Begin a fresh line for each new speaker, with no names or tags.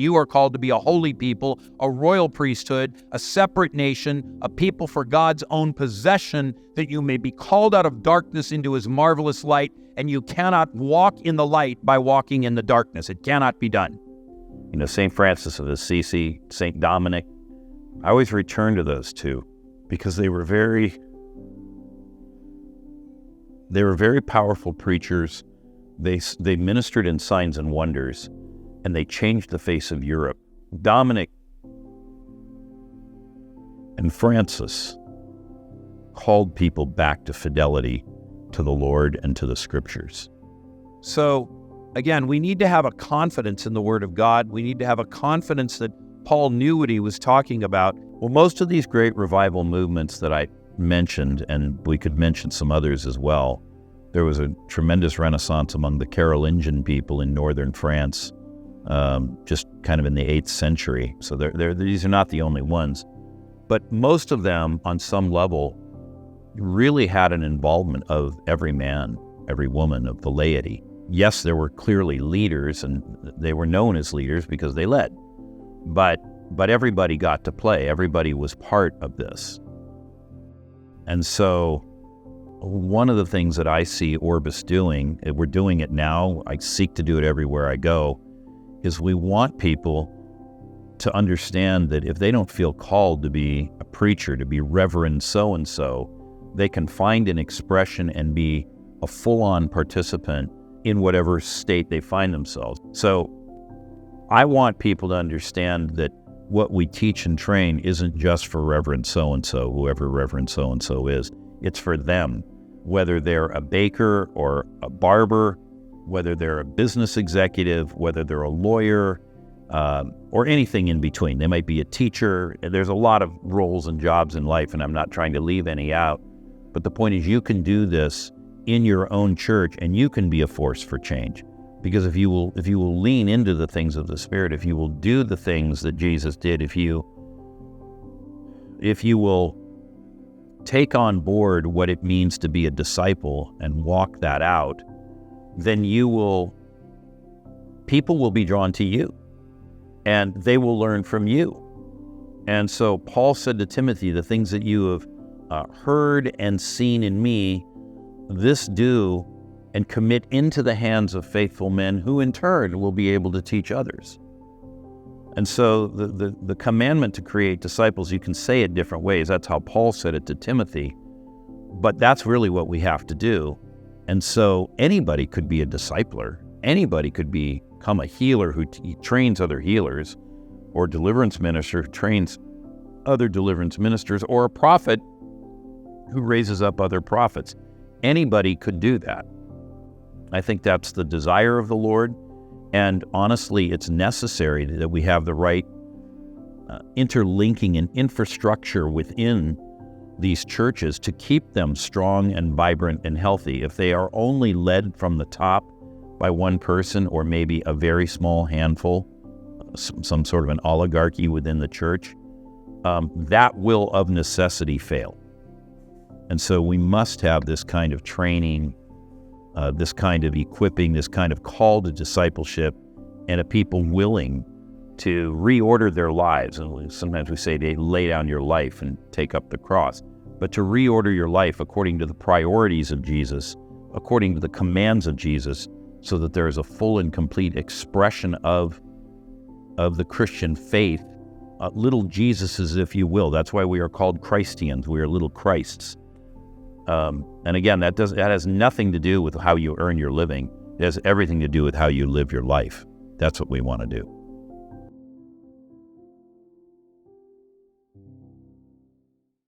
You are called to be a holy people, a royal priesthood, a separate nation, a people for God's own possession, that you may be called out of darkness into his marvelous light, and you cannot walk in the light by walking in the darkness. It cannot be done. St. Francis of Assisi, St. Dominic, I always return to those two because they were very powerful preachers. They ministered in signs and wonders, and they changed the face of Europe. Dominic and Francis called people back to fidelity to the Lord and to the Scriptures. So, again, we need to have a confidence in the Word of God. We need to have a confidence that Paul knew what he was talking about. Well, most of these great revival movements that I mentioned, and we could mention some others as well, there was a tremendous renaissance among the Carolingian people in northern France, just kind of in the 8th century. So these are not the only ones. But most of them, on some level, really had an involvement of every man, every woman, of the laity. Yes, there were clearly leaders, and they were known as leaders because they led. But everybody got to play. Everybody was part of this. And so one of the things that I see Orbis doing, we're doing it now, I seek to do it everywhere I go, is we want people to understand that if they don't feel called to be a preacher, to be Reverend so-and-so, they can find an expression and be a full-on participant in whatever state they find themselves. So I want people to understand that what we teach and train isn't just for Reverend so-and-so, whoever Reverend so-and-so is. It's for them, whether they're a baker or a barber, whether they're a business executive, whether they're a lawyer, or anything in between. They might be a teacher. There's a lot of roles and jobs in life, and I'm not trying to leave any out. But the point is, you can do this in your own church, and you can be a force for change. Because if you will lean into the things of the Spirit, if you will do the things that Jesus did, if you will take on board what it means to be a disciple and walk that out, then people will be drawn to you, and they will learn from you. And so Paul said to Timothy, the things that you have heard and seen in me, this do, and commit into the hands of faithful men who in turn will be able to teach others. And so the commandment to create disciples, you can say it different ways. That's how Paul said it to Timothy. But that's really what we have to do. And so anybody could be a discipler. Anybody could become a healer who trains other healers, or deliverance minister who trains other deliverance ministers, or a prophet who raises up other prophets. Anybody could do that. I think that's the desire of the Lord. And honestly, it's necessary that we have the right interlinking and infrastructure within these churches to keep them strong and vibrant and healthy. If they are only led from the top by one person, or maybe a very small handful, some sort of an oligarchy within the church, that will of necessity fail. And so we must have this kind of training, this kind of equipping, this kind of call to discipleship, and a people willing to reorder their lives. And sometimes we say to lay down your life and take up the cross, but to reorder your life according to the priorities of Jesus, according to the commands of Jesus, so that there is a full and complete expression of the Christian faith, little Jesuses, if you will. That's why we are called Christians. We are little Christs. And again, that has nothing to do with how you earn your living. It has everything to do with how you live your life. That's what we want to do.